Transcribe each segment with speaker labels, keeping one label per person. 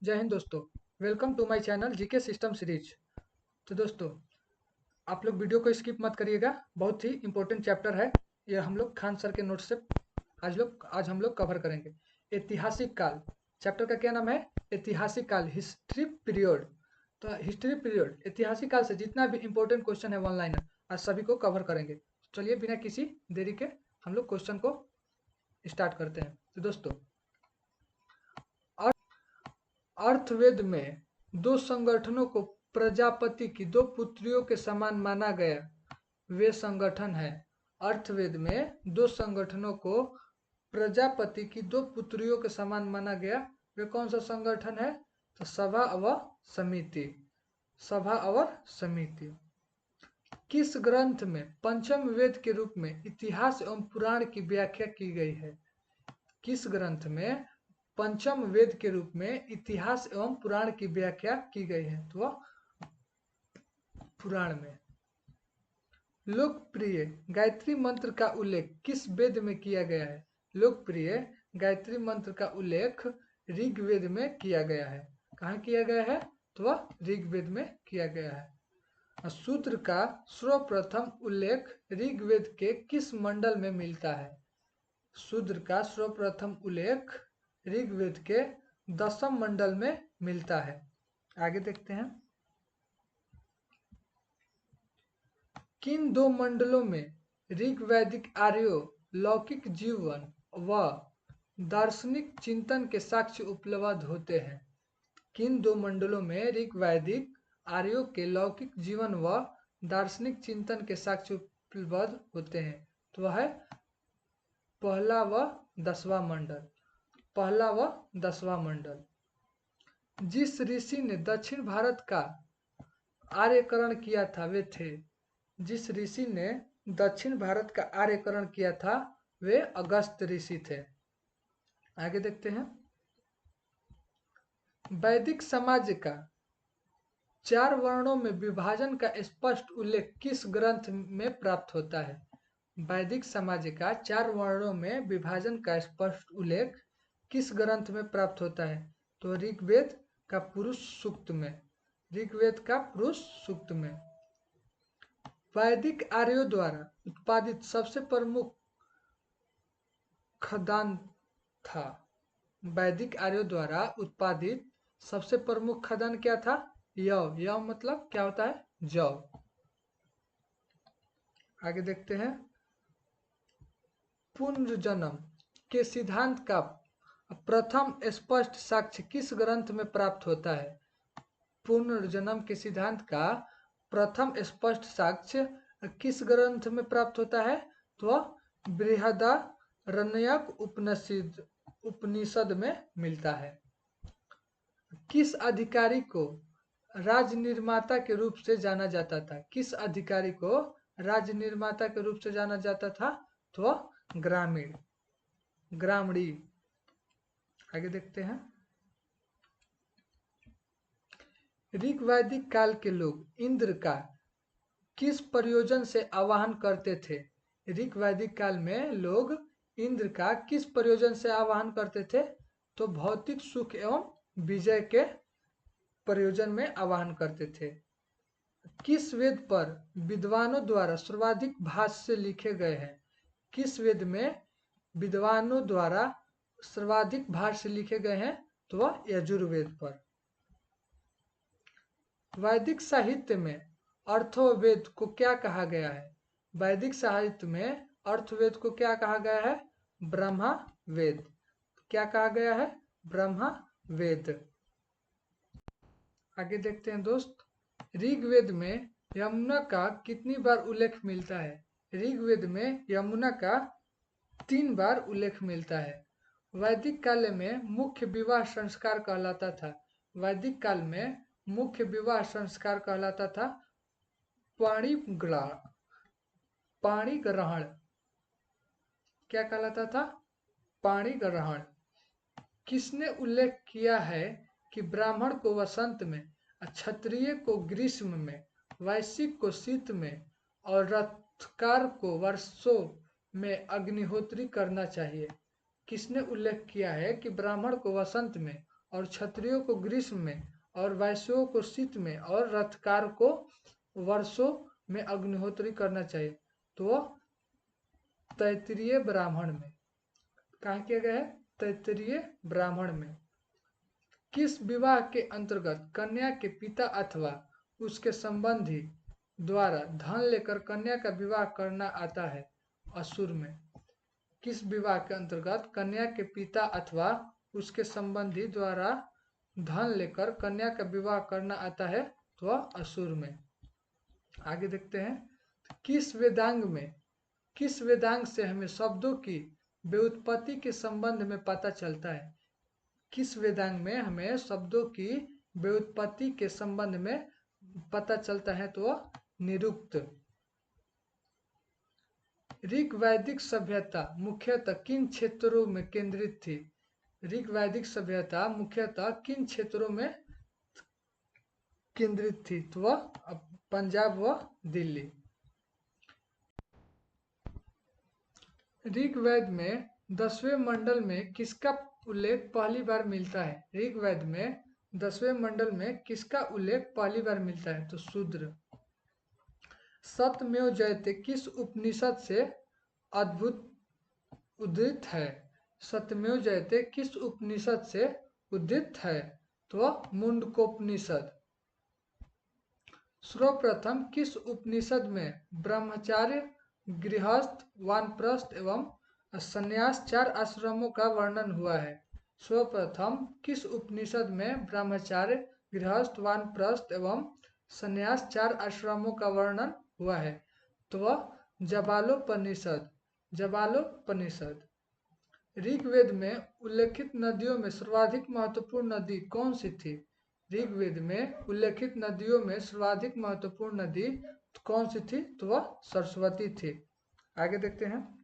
Speaker 1: जय हिंद दोस्तों। Welcome to my channel GK system series. तो दोस्तों, आप लोग वीडियो को स्किप मत करिएगा। बहुत ही इंपॉर्टेंट चैप्टर है। ये हम लोग खान सर के नोट से आज हम लोग कवर करेंगे। ऐतिहासिक काल चैप्टर का क्या नाम है? ऐतिहासिक काल, हिस्ट्री पीरियड। तो हिस्ट्री पीरियड, ऐतिहासिक काल से जितना भी इंपॉर्टेंट क्वेश्चन है वन लाइनर, आज सभी को कवर करेंगे। चलिए बिना किसी देरी के हम लोग क्वेश्चन को स्टार्ट करते हैं। तो दोस्तों, अर्थवेद में दो संगठनों को प्रजापति की दो पुत्रियों के समान माना गया, वे संगठन है। अर्थवेद में दो संगठनों को प्रजापति की दो पुत्रियों के समान माना गया, वे कौन सा संगठन है? तो सभा व समिति। सभा और समिति। किस ग्रंथ में पंचम वेद के रूप में इतिहास एवं पुराण की व्याख्या की गई है? किस ग्रंथ में पंचम वेद के रूप में इतिहास एवं पुराण की व्याख्या की गई है? तो पुराण में। लोकप्रिय गायत्री मंत्र का उल्लेख किस वेद में किया गया है? लोकप्रिय गायत्री मंत्र का उल्लेख ऋग्वेद में किया गया है। कहाँ किया गया है? तो ऋग्वेद में किया गया है। शूद्र का सर्वप्रथम उल्लेख ऋग्वेद के किस मंडल में मिलता है? शूद्र का सर्वप्रथम उल्लेख ऋग्वेद के 10वें मंडल में मिलता है। आगे देखते हैं। किन दो मंडलों में ऋग्वैदिक आर्यों लौकिक जीवन व दार्शनिक चिंतन के साक्ष्य उपलब्ध होते हैं? किन दो मंडलों में ऋग्वैदिक आर्यों के लौकिक जीवन व दार्शनिक चिंतन के साक्ष्य उपलब्ध होते हैं? तो वह है पहला व 10वां मंडल। पहला व 10वां मंडल। जिस ऋषि ने दक्षिण भारत का आर्यकरण किया था वे थे? जिस ऋषि ने दक्षिण भारत का आर्यकरण किया था वे अगस्त्य ऋषि थे। आगे देखते हैं। वैदिक समाज का 4 वर्णों में विभाजन का स्पष्ट उल्लेख किस ग्रंथ में प्राप्त होता है? वैदिक समाज का 4 वर्णों में विभाजन का स्पष्ट उल्लेख किस ग्रंथ में प्राप्त होता है? तो ऋग्वेद का पुरुष सूक्त में। ऋग्वेद का पुरुष सूक्त में। वैदिक आर्यों द्वारा उत्पादित सबसे प्रमुख खदान था? वैदिक आर्यों द्वारा उत्पादित सबसे प्रमुख खदान क्या था? यव। यव मतलब क्या होता है? जौ। आगे देखते हैं। पुनर्जन्म के सिद्धांत का प्रथम स्पष्ट साक्ष्य किस ग्रंथ में प्राप्त होता है? पुनर्जन्म के सिद्धांत का प्रथम स्पष्ट साक्ष्य किस ग्रंथ में प्राप्त होता है? तो बृहदारण्यक उपनिषद में मिलता है। किस अधिकारी को राजनिर्माता के रूप से जाना जाता था? किस अधिकारी को राजनिर्माता के रूप से जाना जाता था? तो ग्रामीण, ग्रामणी। आगे देखते हैं। ऋग्वैदिक काल के लोग इंद्र का किस प्रयोजन से आवाहन करते थे? ऋग्वैदिक काल में लोग इंद्र का किस प्रयोजन से आवाहन करते थे? तो भौतिक सुख एवं विजय के प्रयोजन में आवाहन करते थे। किस वेद पर विद्वानों द्वारा सर्वाधिक भाष्य लिखे गए हैं? किस वेद में विद्वानों द्वारा सर्वाधिक भाष्य लिखे गए हैं? तो वह यजुर्वेद पर। वैदिक साहित्य में अर्थवेद को क्या कहा गया है? वैदिक साहित्य में अर्थवेद को क्या कहा गया है? ब्रह्मा वेद। क्या कहा गया है? ब्रह्मा वेद। आगे देखते हैं दोस्त। ऋग्वेद में यमुना का कितनी बार उल्लेख मिलता है? ऋग्वेद में यमुना का 3 बार उल्लेख मिलता है। वैदिक काल में मुख्य विवाह संस्कार कहलाता था। वैदिक काल में मुख्य विवाह संस्कार कहलाता था पाणिग्रहण। क्या कहलाता था? पाणिग्रहण। किसने उल्लेख किया है कि ब्राह्मण को वसंत में, क्षत्रिय को ग्रीष्म में, वैश्य को शीत में और रथकार को वर्षों में अग्निहोत्री करना चाहिए? किसने उल्लेख किया है कि ब्राह्मण को वसंत में, और क्षत्रियों को ग्रीष्म में और वैश्यों को शीत में और रथकार को वर्षों में अग्निहोत्री करना चाहिए। तो तैत्तिरीय ब्राह्मण में कहा किया गया है? तैत्तिरीय ब्राह्मण में। किस विवाह के अंतर्गत कन्या के पिता अथवा उसके संबंधी द्वारा धन लेकर कन्या का विवाह करना आता है? असुर में। किस विवाह के अंतर्गत कन्या के पिता अथवा उसके संबंधी द्वारा धन लेकर कन्या का विवाह करना आता है? तो असुर में। आगे देखते हैं, किस वेदांग से हमें शब्दों की व्युत्पत्ति के संबंध में पता चलता है? किस वेदांग में हमें शब्दों की व्युत्पत्ति के संबंध में पता चलता है? तो निरुक्त। ऋग वैदिक सभ्यता मुख्यतः किन क्षेत्रों में केंद्रित थी? ऋग वैदिक सभ्यता मुख्यतः किन क्षेत्रों में केंद्रित थी? तो वह पंजाब व दिल्ली। ऋग्वेद में 10वें मंडल में किसका उल्लेख पहली बार मिलता है? ऋग्वेद में 10वें मंडल में किसका उल्लेख पहली बार मिलता है? तो शूद्र। सत्यमेव जयते किस उपनिषद से अद्भुत उद्धृत है? सत्यमेव जयते किस उपनिषद से उद्धृत है? तो मुंडकोपनिषद। सर्वप्रथम किस उपनिषद में ब्रह्मचार्य, गृहस्थ, वानप्रस्थ एवं संन्यास 4 आश्रमों का वर्णन हुआ है? सर्वप्रथम किस उपनिषद में ब्रह्मचार्य, गृहस्थ, वानप्रस्थ एवं संन्यास 4 आश्रमों का वर्णन हुआ है? तो वह जबालोपनिषद। जबालोपनिषद। ऋग्वेद में उल्लेखित नदियों में सर्वाधिक महत्वपूर्ण नदी कौन सी थी? ऋग्वेद में उल्लेखित नदियों में सर्वाधिक महत्वपूर्ण नदी कौन सी थी? तो वह सरस्वती थी। आगे देखते हैं,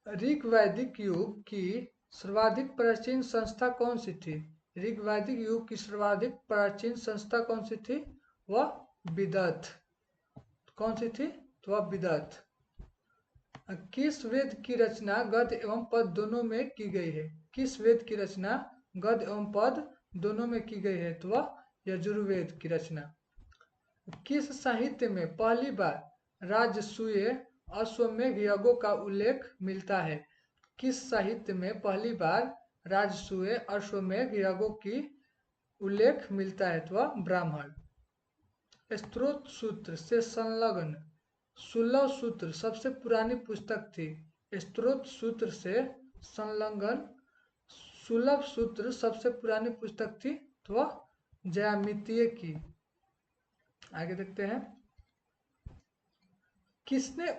Speaker 1: ऋग्वैदिक युग की सर्वाधिक प्राचीन संस्था कौन सी थी? ऋग्वैदिक युग की सर्वाधिक प्राचीन संस्था कौन सी थी? वह विदथ। कौन सी थी? तो वह विदथ। किस वेद की रचना गद्य एवं पद दोनों में की गई है? किस वेद की रचना गद्य एवं पद दोनों में की गई है? तो वह यजुर्वेद की रचना। किस साहित्य में पहली बार राजसूय अश्वमेध यज्ञों का उल्लेख मिलता है? किस साहित्य में पहली बार राजसूय अश्वमेध यज्ञों की उल्लेख मिलता है? तो वह ब्राह्मण। स्त्रोत सूत्र से संलग्न 16 सूत्र सबसे पुरानी पुस्तक थी। स्त्रोत सूत्र से संलग्न 16 सूत्र सबसे पुरानी पुस्तक थी। तो वह ज्यामितीय की। आगे देखते हैं, किसने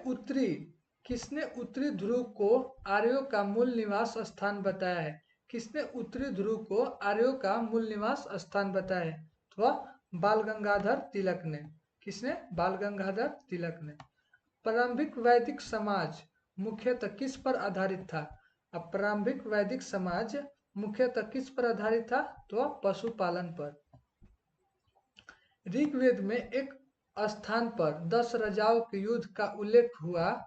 Speaker 1: उत्तरी ध्रुव को आर्यों का मूल निवास स्थान बताया है? किसने उत्तरी ध्रुव को आर्यों का मूल निवास स्थान बताया है? तो वह बाल गंगाधर तिलक ने। किसने? बाल गंगाधर तिलक ने। प्रारंभिक वैदिक समाज मुख्यतः किस पर आधारित था? अब प्रारंभिक वैदिक समाज मुख्यतः किस पर आधारित था? तो पशुपालन पर। ऋग्वेद में एक स्थान पर 10 राजाओं के युद्ध का उल्लेख हुआ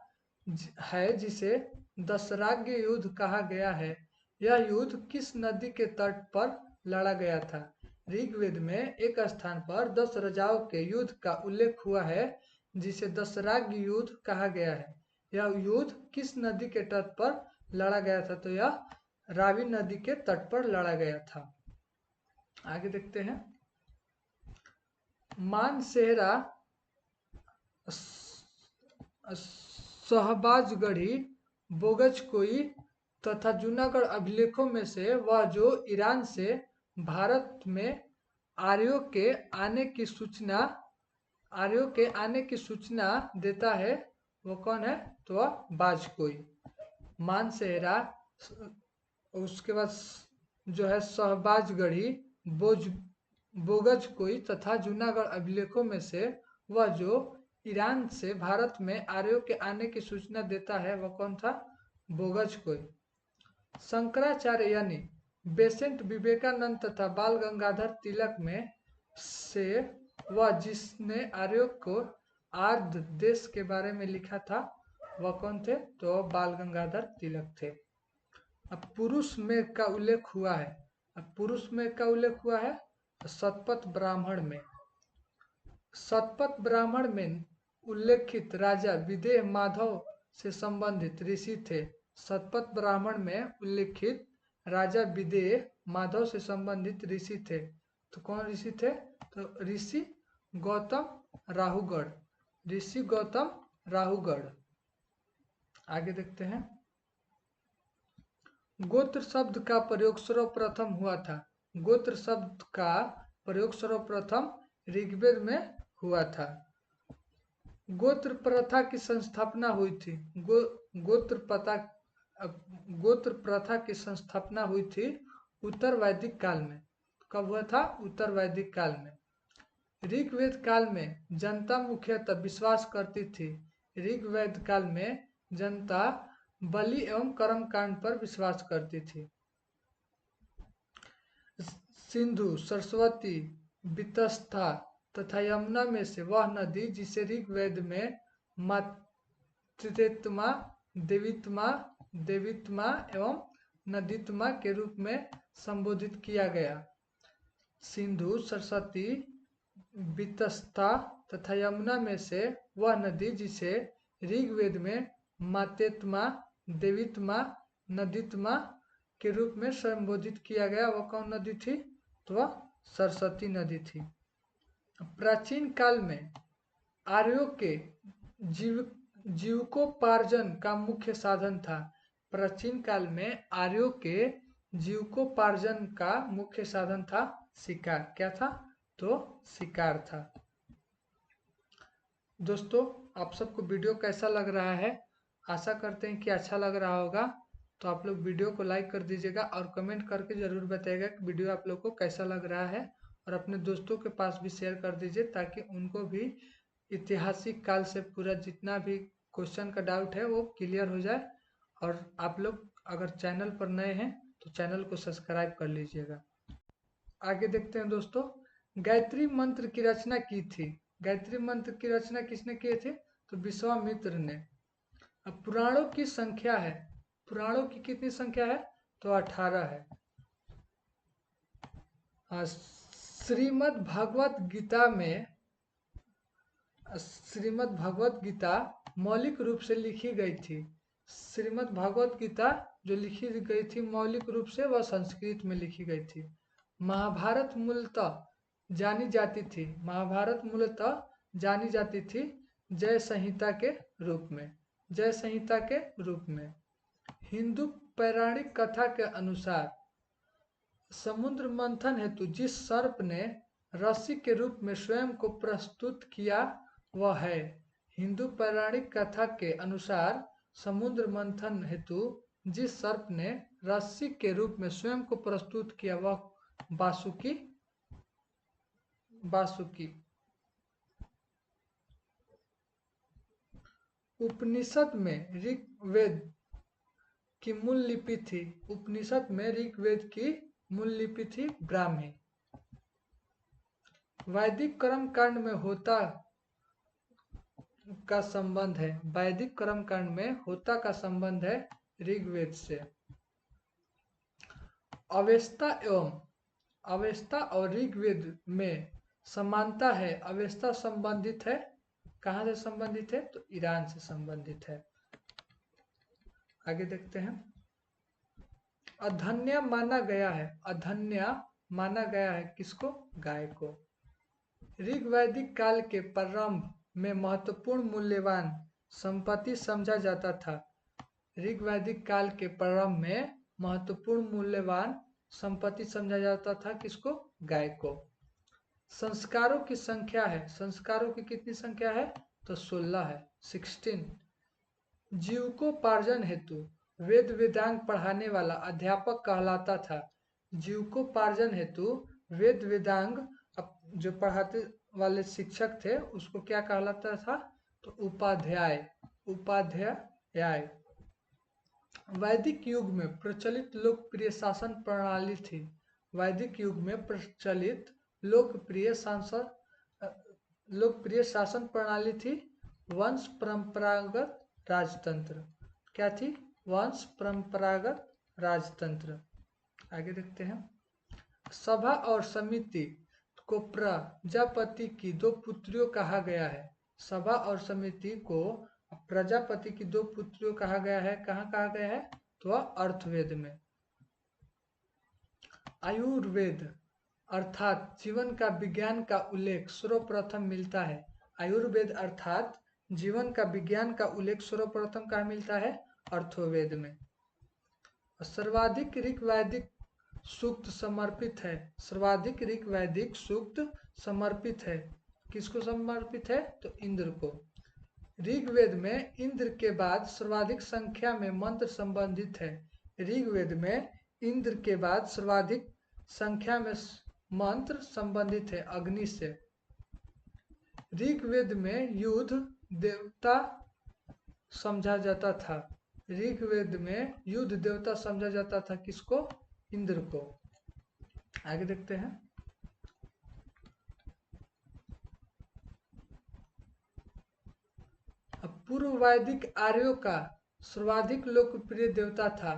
Speaker 1: है जिसे दशराग्य युद्ध कहा गया है। यह युद्ध किस नदी के तट पर लड़ा गया था? ऋग्वेद में एक स्थान पर 10 राजाओं के युद्ध का उल्लेख हुआ है जिसे दशराग्य युद्ध कहा गया है। यह युद्ध किस नदी के तट पर लड़ा गया था? तो यह रावी नदी के तट पर लड़ा गया था। आगे देखते हैं, मानसेहरा, शहबाजगढ़ी, बोगजकोई तथा जूनागढ़ अभिलेखों में से वह जो ईरान से भारत में आर्यों के आने की सूचना देता है वो कौन है? तो वह बाजकोई। मानसेहरा, उसके बाद जो है शहबाजगढ़ी, बोगजकोई तथा जूनागढ़ अभिलेखों में से वह जो ईरान से भारत में आर्यों के आने की सूचना देता है वह कौन था? बोगजकोई। शंकराचार्य यानी बेसेंट विवेकानंद तथा बाल गंगाधर तिलक में से वह जिसने आर्यों को आर्ध देश के बारे में लिखा था वह कौन थे? तो बाल गंगाधर तिलक थे। अब पुरुष में का उल्लेख हुआ है, अब पुरुष में का उल्लेख हुआ है शतपथ ब्राह्मण में। शतपथ ब्राह्मण में उल्लेखित राजा विदेह माधव से संबंधित ऋषि थे। शतपथ ब्राह्मण में उल्लेखित राजा विदेह माधव से संबंधित ऋषि थे। तो कौन ऋषि थे? तो ऋषि गौतम राहुगढ़, ऋषि गौतम राहुगढ़। आगे देखते हैं। गोत्र शब्द का प्रयोग सर्वप्रथम हुआ था। गोत्र शब्द का प्रयोग सर्वप्रथम ऋग्वेद में हुआ था। गोत्र प्रथा की संस्थापना हुई थी। गोत्र प्रथा की संस्थापना हुई थी उत्तर वैदिक काल में। कब हुआ था? उत्तर वैदिक काल में। ऋग्वेद काल में जनता मुख्यतः विश्वास करती थी। ऋग्वेद काल में जनता बलि एवं कर्मकांड पर विश्वास करती थी। सिंधु, सरस्वती, वितस्ता तथा यमुना में से वह नदी जिसे ऋग्वेद में मातृत्मा, देवीत्मा एवं नदीत्मा के रूप में संबोधित किया गया। सिंधु, सरस्वती, वितस्ता तथा यमुना में से वह नदी जिसे ऋग्वेद में मातेत्मा, देवीत्मा, नदीत्मा के रूप में संबोधित किया गया, वह कौन नदी थी? तो वह सरस्वती नदी थी। प्राचीन काल में आर्यों के जीविकोपार्जन का मुख्य साधन था। प्राचीन काल में आर्यों के जीविकोपार्जन का मुख्य साधन था शिकार। क्या था? तो शिकार था। दोस्तों, आप सबको वीडियो कैसा लग रहा है? आशा करते हैं कि अच्छा लग रहा होगा। तो आप लोग वीडियो को लाइक कर दीजिएगा और कमेंट करके ज़रूर बताइएगा कि वीडियो आप लोग को कैसा लग रहा है, और अपने दोस्तों के पास भी शेयर कर दीजिए ताकि उनको भी ऐतिहासिक काल से पूरा जितना भी क्वेश्चन का डाउट है वो क्लियर हो जाए। और आप लोग अगर चैनल पर नए हैं तो चैनल को सब्सक्राइब कर लीजिएगा। आगे देखते हैं दोस्तों। गायत्री मंत्र की रचना की थी। गायत्री मंत्र की रचना किसने की थी? तो विश्वामित्र ने। अब पुराणों की संख्या है, पुराणों की कितनी संख्या है? तो 18 है। श्रीमद् भगवत गीता में, श्रीमद् भगवत गीता मौलिक रूप से लिखी गई थी। श्रीमद् भगवत गीता जो लिखी गई थी मौलिक रूप से, वह संस्कृत में लिखी गई थी। महाभारत मूलतः जानी जाती थी, महाभारत मूलतः जानी जाती थी जय संहिता के रूप में, जय संहिता के रूप में। हिंदू पौराणिक कथा के अनुसार समुद्र मंथन हेतु जिस सर्प ने रस्सी के रूप में स्वयं को प्रस्तुत किया वह है। हिंदू पौराणिक कथा के अनुसार समुद्र मंथन हेतु जिस सर्प ने रस्सी के रूप में स्वयं को प्रस्तुत किया वह वासुकी, वासुकी। उपनिषद में ऋग्वेद की मूल लिपि थी। उपनिषद में ऋग्वेद की मूल लिपि थी ब्राह्मी। वैदिक कर्मकांड में होता का संबंध है, वैदिक कर्मकांड में होता का संबंध है ऋग्वेद से। अवेस्ता और ऋग्वेद में समानता है। अवेस्ता संबंधित है, कहाँ से संबंधित है? तो ईरान से संबंधित है। आगे देखते हैं। अधन्या माना गया है, अधन्या माना गया है किसको? गाय को। ऋग्वैदिक काल के प्रारंभ में महत्वपूर्ण मूल्यवान संपत्ति समझा जाता था। ऋग्वैदिक काल के प्रारंभ में महत्वपूर्ण मूल्यवान संपत्ति समझा जाता था किसको? गाय को। संस्कारों की संख्या है, संस्कारों की कितनी संख्या है? तो 16 है, 16। जीविकोपार्जन हेतु वेद वेदांग पढ़ाने वाला अध्यापक कहलाता था। जीविकोपार्जन हेतु वेद वेदांग जो पढ़ाते वाले शिक्षक थे उसको क्या कहलाता था? तो उपाध्याय, उपाध्याय। वैदिक युग में प्रचलित लोकप्रिय शासन प्रणाली थी। वैदिक युग में प्रचलित लोकप्रिय शासन प्रणाली थी वंश परंपरागत राजतंत्र। क्या थी? वंश परंपरागत राजतंत्र। आगे देखते हैं। सभा और समिति को प्रजापति की दो पुत्रियों कहा गया है। सभा और समिति को प्रजापति की दो पुत्रियों कहा गया है। कहाँ कहा गया है? तो अर्थवेद में। आयुर्वेद अर्थात जीवन का विज्ञान का उल्लेख सर्वप्रथम मिलता है। आयुर्वेद अर्थात जीवन का विज्ञान का उल्लेख सर्वप्रथम कहाँ मिलता है? अर्थवेद में। सर्वाधिक ऋग वैदिक सूक्त समर्पित है। सर्वाधिक ऋग वैदिक सूक्त समर्पित है। किसको समर्पित है? तो इंद्र को। ऋग्वेद में इंद्र के बाद सर्वाधिक संख्या में मंत्र संबंधित है। ऋग्वेद में इंद्र के बाद सर्वाधिक संख्या में मंत्र संबंधित है अग्नि से। ऋग्वेद में युद्ध देवता समझा जाता था। ऋग्वेद में युद्ध देवता समझा जाता था किसको? इंद्र को। आगे देखते हैं। पूर्व वैदिक आर्यों का सर्वाधिक लोकप्रिय देवता था।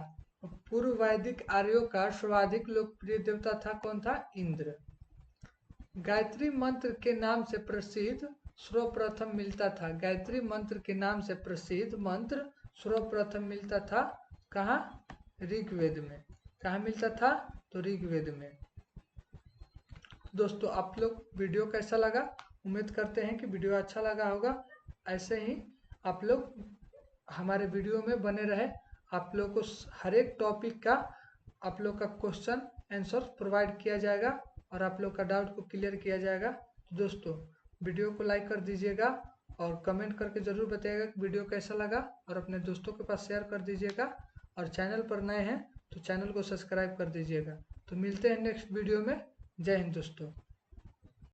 Speaker 1: पूर्व वैदिक आर्यों का सर्वाधिक लोकप्रिय देवता था कौन था? इंद्र। गायत्री मंत्र के नाम से प्रसिद्ध सर्वप्रथम मिलता था। गायत्री मंत्र के नाम से प्रसिद्ध मंत्र सर्वप्रथम मिलता था कहाँ? ऋग्वेद में। कहाँ मिलता था? तो ऋग्वेद में। दोस्तों आप लोग वीडियो कैसा लगा? उम्मीद करते हैं कि वीडियो अच्छा लगा होगा। ऐसे ही आप लोग हमारे वीडियो में बने रहे। आप लोग को हर एक टॉपिक का आप लोग का क्वेश्चन आंसर प्रोवाइड किया जाएगा और आप लोग का डाउट को क्लियर किया जाएगा। तो दोस्तों वीडियो को लाइक कर दीजिएगा और कमेंट करके ज़रूर बताइएगा कि वीडियो कैसा लगा, और अपने दोस्तों के पास शेयर कर दीजिएगा। और चैनल पर नए हैं तो चैनल को सब्सक्राइब कर दीजिएगा। तो मिलते हैं नेक्स्ट वीडियो में। जय हिंद दोस्तों।